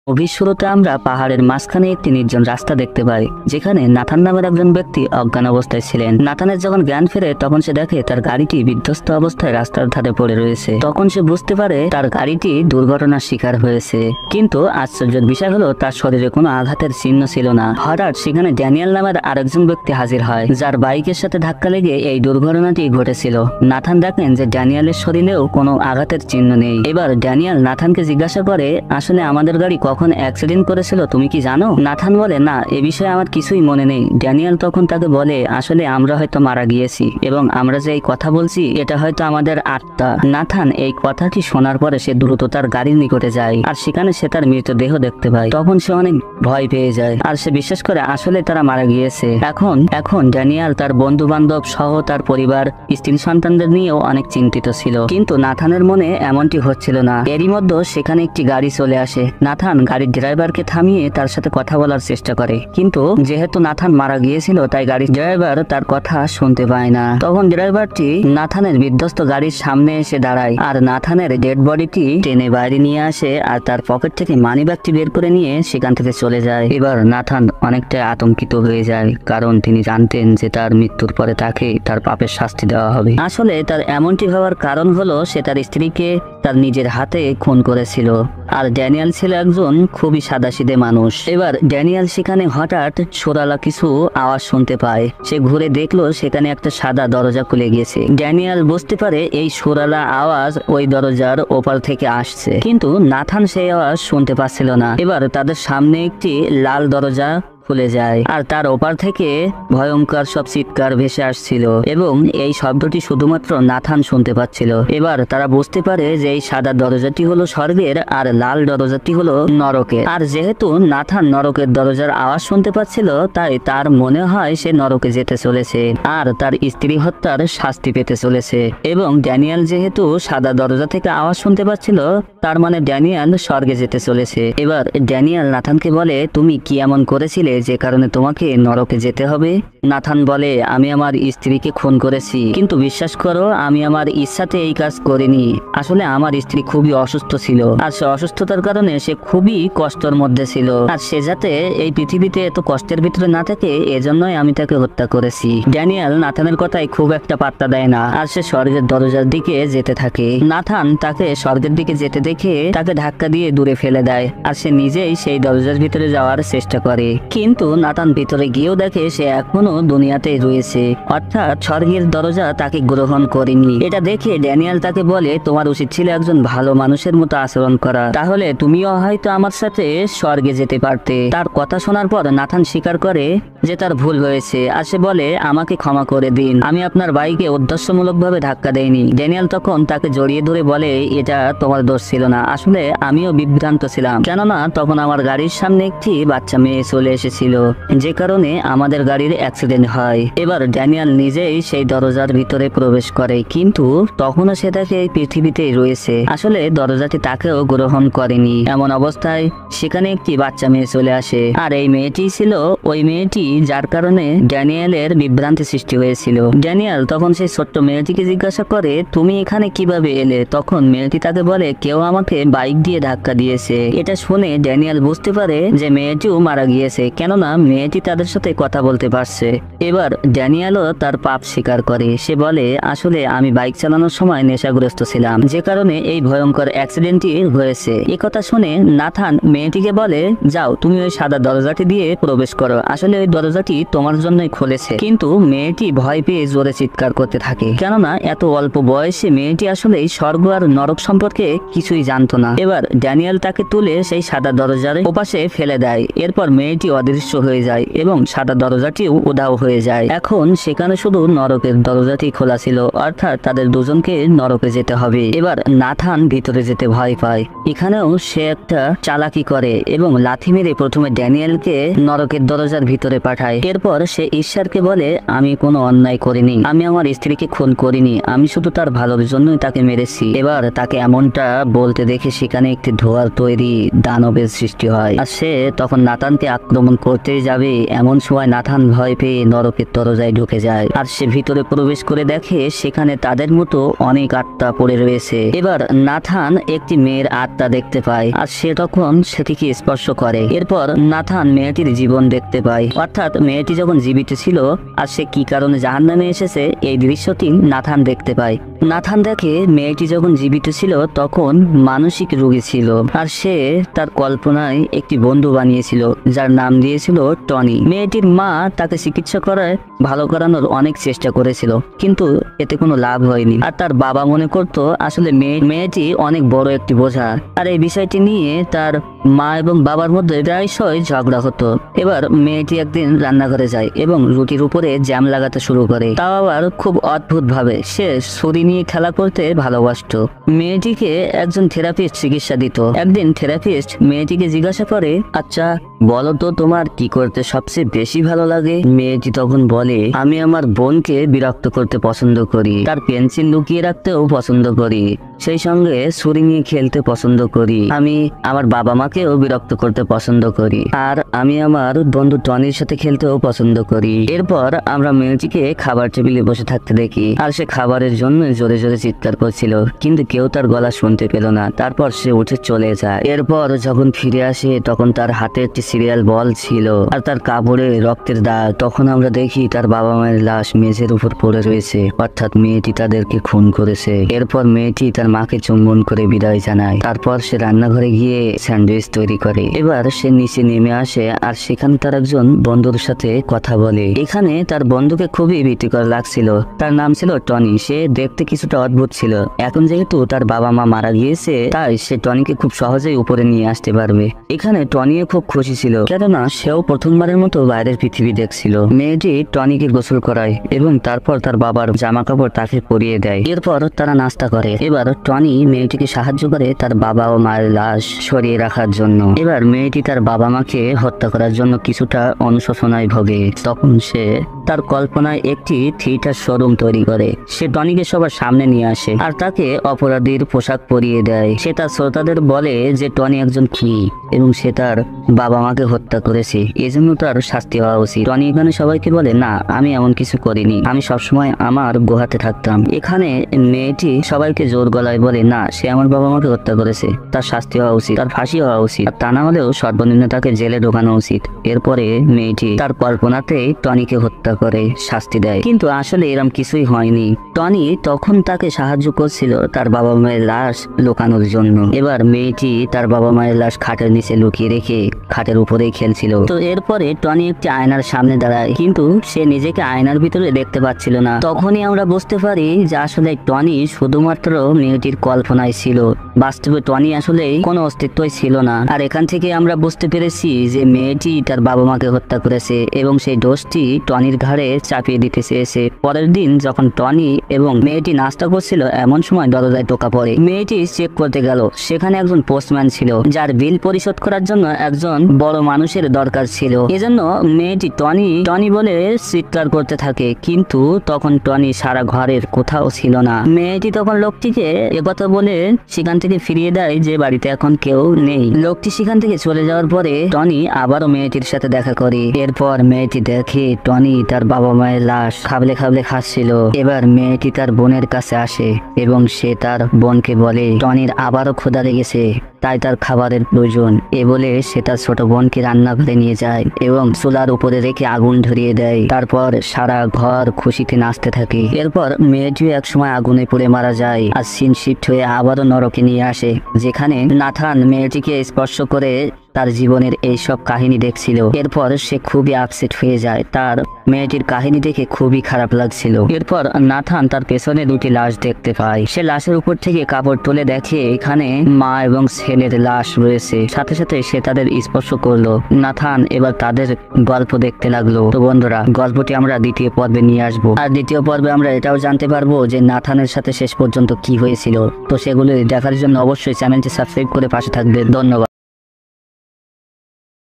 মুভির শুরুতে আমরা পাহাড়ের মাঝখানে একটি নির্জন রাস্তা দেখতে পাই, যেখানে নাথান নামের একজন ব্যক্তি অজ্ঞান অবস্থায় ছিলেন। নাথানের যখন জ্ঞান ফেরে তখন সে দেখে তার গাড়িটি বিধ্বস্ত অবস্থায় রাস্তার ধারে পড়ে রয়েছে। তখন সে বুঝতে পারে তার গাড়িটি দুর্ঘটনার শিকার হয়েছে, কিন্তু আশ্চর্যের বিষয় হলো তার শরীরে কোনো আঘাতের চিহ্ন ছিল না। হঠাৎ সেখানে ড্যানিয়েল নামের আরেকজন ব্যক্তি হাজির হয়, যার বাইকের সাথে ধাক্কা লেগে এই দুর্ঘটনাটি ঘটেছিল। নাথান দেখেন যে ড্যানিয়েলের শরীরেও কোনো আঘাতের চিহ্ন নেই। এবার ড্যানিয়েল নাথানকে জিজ্ঞাসা করে, আসলে আমাদের গাড়ি কখন অ্যাক্সিডেন্ট করেছিল তুমি কি জানো? নাথান বলে, না, এ বিষয়ে আমার কিছুই মনে নেই। ড্যানিয়েল তখন তাকে বলে, আসলে আমরা হয়তো মারা গিয়েছি এবং আমরা যে এই কথা বলছি এটা হয়তো আমাদের আত্মা। নাথান এই কথাটি শোনার পরে সে দ্রুত তার গাড়ির নিকটে যায়, আর সেখানে সে তার মৃতদেহ দেখতে পায়। তখন সে অনেক ভয় পেয়ে যায়, আর সে বিশ্বাস করে আসলে তারা মারা গিয়েছে। এখন ড্যানিয়েল তার বন্ধু বান্ধব সহ তার পরিবার, স্ত্রী সন্তানদের নিয়েও অনেক চিন্তিত ছিল, কিন্তু নাথানের মনে এমনটি হচ্ছিল না। এরই মধ্যে সেখানে একটি গাড়ি চলে আসে। নাথান গাড়ির ড্রাইভারকে থামিয়ে তার সাথে কথা বলার চেষ্টা করে, কিন্তু যেহেতু নাথান মারা গিয়েছিল তাই গাড়ির ড্রাইভার তার কথা শুনতে পায় না। তখন ড্রাইভারটি নাথানের বিধ্বস্ত গাড়ির সামনে এসে দাঁড়ায়, আর নাথানের ডেড বডিটি টেনে বাইরে নিয়ে আসে, আর তার পকেট থেকে মানি ব্যাগটি বের করে নিয়ে সেখান থেকে চলে যায়। এবার নাথান অনেকটা আতঙ্কিত হয়ে যায়, কারণ তিনি জানতেন যে তার মৃত্যুর পরে তাকে তার পাপের শাস্তি দেওয়া হবে। আসলে তার এমনটি হওয়ার কারণ হলো সে তার স্ত্রীকে তার নিজের হাতে খুন করেছিল, আর ড্যানিয়েল ছিল একজন খুবই সাদাসিধে মানুষ। এবার ড্যানিয়েল সেখানে হঠাৎ ছোড়ালা কিছু আওয়াজ শুনতে পায়। সে ঘুরে দেখলো সেখানে একটা সাদা দরজা খুলে গিয়েছে। ড্যানিয়েল বুঝতে পারে এই ছোড়ালা আওয়াজ ওই দরজার ওপার থেকে আসছে, কিন্তু নাথান সেই আওয়াজ শুনতে পাচ্ছিল না। এবার তাদের সামনে একটি লাল দরজা খুলে যায়, আর তার ওপার থেকে ভয়ঙ্কর সব চিৎকার ভেসে আসছিল, এবং এই শব্দটি শুধুমাত্র নাথান শুনতে পাচ্ছিল। এবার তারা বুঝতে পারে যে এই সাদা দরজাটি হলো স্বর্গের, আর লাল দরজাটি হলো নরকের। আর যেহেতু নাথান নরকের দরজার আওয়াজ শুনতে পাচ্ছিল, তাই তার মনে হয় সে নরকে যেতে চলেছে আর তার স্ত্রী হত্যার শাস্তি পেতে চলেছে। এবং ড্যানিয়েল যেহেতু সাদা দরজা থেকে আওয়াজ শুনতে পাচ্ছিল, তার মানে ড্যানিয়েল স্বর্গে যেতে চলেছে। এবার ড্যানিয়েল নাথানকে বলে, তুমি কি এমন করেছিলে যে কারণে তোমাকে নরকে যেতে হবে? নাথান বলে, আমি আমার স্ত্রীকে খুন করেছি, কিন্তু বিশ্বাস করো আমি আমার ইচ্ছাতে এই কাজ করিনি। আসলে আমার স্ত্রী খুবই অসুস্থ ছিল, আর সে অসুস্থতার কারণে সে খুবই কষ্টের মধ্যে ছিল, আর সে যাতে এই পৃথিবীতে এত কষ্টের ভিতরে না থাকে এজন্যই আমি তাকে হত্যা করেছি। ড্যানিয়েল নাথানের কথায় খুব একটা পাত্তা দেয় না, আর সে স্বর্গের দরজার দিকে যেতে থাকে। নাথান তাকে স্বর্গের দিকে যেতে দেখে তাকে ধাক্কা দিয়ে দূরে ফেলে দেয়, আর সে নিজেই সেই দরজার ভিতরে যাওয়ার চেষ্টা করে, কিন্তু নাথান ভিতরে গিয়েও দেখে সে এখনো দুনিয়াতেই রয়েছে, অর্থাৎ স্বর্গের দরজা তাকে গ্রহণ করেনি। এটা দেখে ড্যানিয়েল তাকে বলে, তোমার উচিত ছিল একজন ভালো মানুষের মতো আচরণ করা, তাহলে তুমিও হয়তো আমার সাথে স্বর্গে যেতে পারতে। তার কথা শোনার পর নাথান স্বীকার করে যে তার ভুল হয়েছে, আর সে বলে, আমাকে ক্ষমা করে দিন, আমি আপনার বাইকে উদ্দেশ্যমূলকভাবে ধাক্কা দেইনি। ড্যানিয়েল তখন তাকে জড়িয়ে ধরে বলে, এটা তোমার দোষ ছিল না, আসলে আমিও বিভ্রান্ত ছিলাম, কেননা তখন আমার গাড়ির সামনে একটি বাচ্চা মেয়ে চলে এসেছিল, যে কারণে আমাদের গাড়ির অ্যাক্সিডেন্ট হয়। এবার ড্যানিয়েল নিজেই সেই দরজার ভিতরে প্রবেশ করে, কিন্তু তখনও সে তাকে এই পৃথিবীতেই রয়েছে, আসলে দরজাটি তাকেও গ্রহণ করেনি। এমন অবস্থায় সেখানে একটি বাচ্চা মেয়ে চলে আসে, আর এই মেয়েটি ছিল ওই মেয়েটি যার কারণে ড্যানিয়েলের বিভ্রান্তি সৃষ্টি হয়েছিল। ড্যানিয়েল তখন সেই ছোট্ট মেয়েটিকে জিজ্ঞাসা করে, তুমি এখানে কিভাবে এলে? তখন মেয়েটি তাকে বলে, কেউ আমাকে বাইক দিয়ে ধাক্কা দিয়েছে। এটা শুনে ড্যানিয়েল বুঝতে পারে যে মেয়েটিও মারা গিয়েছে, কেননা মেয়েটি তাদের সাথে কথা বলতে পারছে। এবার ড্যানিয়েলও তার পাপ স্বীকার করে, সে বলে, আসলে আমি বাইক চালানোর সময় নেশাগ্রস্ত ছিলাম, যে কারণে এই ভয়ঙ্কর অ্যাক্সিডেন্টটি হয়েছে। একথা শুনে নাথান মেয়েটিকে বলে, যাও তুমি ওই সাদা দরজাটি দিয়ে প্রবেশ করো, আসলে ওই দরজাটি তোমার জন্যই খুলেছে। কিন্তু মেয়েটি ভয় পেয়ে জোরে চিৎকার করতে থাকে, কেননা এত অল্প বয়সে মেয়েটি আসলে স্বর্গ আর নরক সম্পর্কে কিছুই জানতো না। এবার ড্যানিয়েল তাকে তুলে সেই সাদা দরজার ওপাশে ফেলে দেয়। এরপর মেয়েটি অদৃশ্য হয়ে যায় এবং সাদা দরজাটিও উধাও হয়ে যায়। এখন সেখানে শুধু নরকের দরজাটি খোলা ছিল, অর্থাৎ তাদের দুজনকে নরকে যেতে হবে। এবার নাথান ভিতরে যেতে ভয় পায়। এখানেও সে একটা চালাকি করে এবং লাথি মেরে প্রথমে ড্যানিয়েলকে নরকের দরজার ভিতরে পাঠায়। এরপর সে ঈশ্বরকে বলে, আমি কোনো অন্যায় করিনি, আমি আমার স্ত্রীকে খুন করিনি, আমি শুধু তার ভালোর জন্যই তাকে মেরেছি। এবার তাকে এমনটা বলতে দেখে সেখানে একটি ধোঁয়ার তৈরি দানবের সৃষ্টি হয়, আর সে তখন নাথানকে আক্রমণ করতেই যাবে এমন সময় নাথান ভয় পেয়ে নরকের দরজায় ঢুকে যায়। আর সে ভিতরে প্রবেশ করে দেখে সেখানে তাদের মতো অনেক আত্মা পড়ে রয়েছে। এবার নাথান একটি মেয়ের আত্মা দেখতে পায় আর সে তখন সেটিকে স্পর্শ করে। এরপর নাথান মেয়েটির জীবন দেখতে পায়, অর্থাৎ মেয়েটি যখন জীবিত ছিল আর সে কি কারণে জাহান্নামে এসেছে এই দৃশ্যটি নাথান দেখতে পায়। নাথান দেখে মেয়েটি যখন জীবিত ছিল তখন মানসিক রোগী ছিল আর সে তার কল্পনায় একটি বন্ধু বানিয়েছিল যার নাম দিয়েছিল টনি। মেয়েটির মা তাকে চিকিৎসা করায় ভালো করানোর অনেক চেষ্টা করেছিল কিন্তু এতে কোনো লাভ হয়নি। আর তার বাবা মনে করত আসলে মেয়েটি অনেক বড় একটি বোঝা। আর এই বিষয়টি নিয়ে তার মা এবং বাবার মধ্যে প্রায়শই ঝগড়া হতো। এবার মেয়েটি একদিন রান্নাঘরে যায় এবং রুটির উপরে জ্যাম লাগাতে শুরু করে, তাও আবার খুব অদ্ভুত ভাবে। সে ছুরি নিয়ে খেলা করতে ভালোবাসতো। মেয়েটিকে একজন থেরাপিস্ট চিকিৎসা দিত। একদিন থেরাপিস্ট মেয়েটিকে জিজ্ঞাসা করে, আচ্ছা বলো তো তোমার কি করতে সবচেয়ে বেশি ভালো লাগে? মেয়েটি তখন বলে, আমি আমার বোনকে বিরক্ত করতে পছন্দ করি, তার পেন্সিল লুকিয়ে রাখতেও পছন্দ করি, সেই সঙ্গে ছুরি নিয়ে খেলতে পছন্দ করি, আমি আমার বাবা মাকেও বিরক্ত করতে পছন্দ করি, আর আমি আমার বন্ধু টনির সাথে খেলতেও পছন্দ করি। এরপর আমরা মেয়েটিকে খাবার টেবিলে বসে থাকতে দেখি আর সে খাবারের জন্য জোরে জোরে চিৎকার করছিল কিন্তু কেউ তার গলা শুনতে পেল না। তারপর সে উঠে চলে যায়। এরপর যখন ফিরে আসে তখন তার হাতে একটি সিরিয়াল বল ছিল আর তার কাপড়ে রক্তের দাগ। তখন আমরা দেখি তার বাবা মায়ের লাশ মেঝের উপর পড়ে রয়েছে, অর্থাৎ মেয়েটি তাদেরকে খুন করেছে। এরপর মেয়েটি তার মাকে চুম্বন করে বিদায় জানায়। তারপর সে রান্নাঘরে গিয়ে স্যান্ডউইচ তৈরি করে। এবার সে নিচে নেমে আসে আর সেখানে তার একজন বন্ধুর সাথে কথা বলে। এখানে তার বন্ধুকে খুবই ভীতিকর লাগছিল। তার নাম ছিল টনি। সে দেখতে কিছুটা অদ্ভুত ছিল। এখন যেহেতু তার বাবা মা মারা গিয়েছে তাই সে টনিকে খুব সহজেই উপরে নিয়ে আসতে পারবে। এখানে টনিও খুব খুশি ছিল কেননা সেও প্রথমবারের মতো বাইরের পৃথিবী দেখছিল। মেয়েটি টনিকে গোসল করায় এবং তারপর তার বাবার জামা কাপড় তাকে পরিয়ে দেয়। এরপর তারা নাস্তা করে। এবার টনি মেয়েটিকে সাহায্য করে তার বাবা ও মায়ের লাশ সরিয়ে রাখার জন্য। এবার মেয়েটি তার বাবা মাকে হত্যা করার জন্য কিছুটা অনুশোচনায় ভোগে। তখন সে তার কল্পনায় একটি থিয়েটার শোরুম তৈরি করে। সে টনিকে সবার সামনে নিয়ে আসে আর তাকে অপরাধীর পোশাক পরিয়ে দেয়। সে তার শ্রোতাদের বলে যে টনি একজন খুনি এবং সে তার বাবা মাকে হত্যা করেছে, এজন্য তার শাস্তি হওয়া উচিত। টনি এখানে সবাইকে বলে, না আমি এমন কিছু করিনি, আমি সবসময় আমার গুহাতে থাকতাম। এখানে মেয়েটি সবাইকে জোর গলায় বলে, না সে আমার বাবা মাকে হত্যা করেছে, তার শাস্তি হওয়া উচিত, তার ফাঁসি হওয়া উচিত, তা না হলেও সর্বনিম্ন তাকে জেলে ঢোকানো উচিত। এরপরে মেয়েটি তার কল্পনাতেই টনিকে হত্যা করে শাস্তি দেয়, কিন্তু আসলে এরম কিছুই হয়নি। টনি তখন তাকে সাহায্য করছিল তার বাবা মায়ের লাশ লুকানোর জন্য। এবার মেয়েটি তার বাবা মায়ের লাশ খাটের নিচে লুকিয়ে রেখে খাটের উপরেই খেলছিল। তো এরপরে টনি একটি আয়নার সামনে দাঁড়ায় কিন্তু সে নিজেকে আয়নার ভিতরে দেখতে পাচ্ছিল না। তখনই আমরা বুঝতে পারি যে আসলে টনি শুধুমাত্র মেয়েটির কল্পনায় ছিল, বাস্তবে টনি আসলে কোনো অস্তিত্বই ছিল না। আর এখান থেকে আমরা বুঝতে পেরেছি যে মেয়েটি তার বাবা মাকে হত্যা করেছে এবং সেই দোষটি টনির ঘাড়ে চাপিয়ে দিতে চেয়েছে। পরের দিন যখন টনি এবং মেয়েটি নাস্তা করছিল এমন সময় দরজায় টোকা পড়ে। মেয়েটি চেক করতে গেল, সেখানে একজন পোস্টম্যান ছিল যার বিল পরিশোধ করার জন্য একজন বড় মানুষের দরকার ছিল। এজন্য মেয়েটি টনি বলে চিৎকার করতে থাকে, কিন্তু তখন টনি সারা ঘরের কোথাও ছিল না। মেয়েটি তখন লোকটিকে একথা বলে সেখান থেকে ফিরিয়ে দেয় যে বাড়িতে এখন কেউ নেই। লোকটি সেখান থেকে চলে যাওয়ার পরে টনি আবারও মেয়েটির সাথে দেখা করে। এরপর মেয়েটি দেখে টনি তার বাবা মায়ের লাশ খাবলে খাবলে খাচ্ছিল। এবার মেয়েটি তার বোনের কাছে আসে এবং সে তার বোনকে বলে টনির আবারও ক্ষুধা লেগেছে, তাই তার খাবারের প্রয়োজন। এ বলে সে তার ছোট বোনকে রান্নাঘরে নিয়ে যায় এবং চুলার উপরে রেখে আগুন ধরিয়ে দেয়। তারপর সারা ঘর খুশিতে নাচতে থাকে। এরপর মেয়েটিও একসময় আগুনে পুড়ে মারা যায় আর সিন শিফট হয়ে আবারও নরকে নিয়ে আসে, যেখানে নাথান মেয়েটিকে স্পর্শ করে তার জীবনের এইসব কাহিনী দেখছিল। এরপর সে খুবই আপসেট হয়ে যায়, তার মেয়েটির কাহিনী দেখে খুবই খারাপ লাগছিল। এরপর নাথান তার পেছনে দুটি লাশ দেখতে পায়। সে লাশের উপর থেকে কাপড় তুলে দেখে এখানে মা এবং ছেলের লাশ রয়েছে। সাথে সাথে সে তাদের স্পর্শ করলো। নাথান এবার তাদের গল্প দেখতে লাগলো। তো বন্ধুরা, গল্পটি আমরা দ্বিতীয় পর্বে নিয়ে আসবো। আর দ্বিতীয় পর্বে আমরা এটাও জানতে পারবো যে নাথানের সাথে শেষ পর্যন্ত কি হয়েছিল। তো সেগুলো দেখার জন্য অবশ্যই চ্যানেলটি সাবস্ক্রাইব করে পাশে থাকবে। ধন্যবাদ।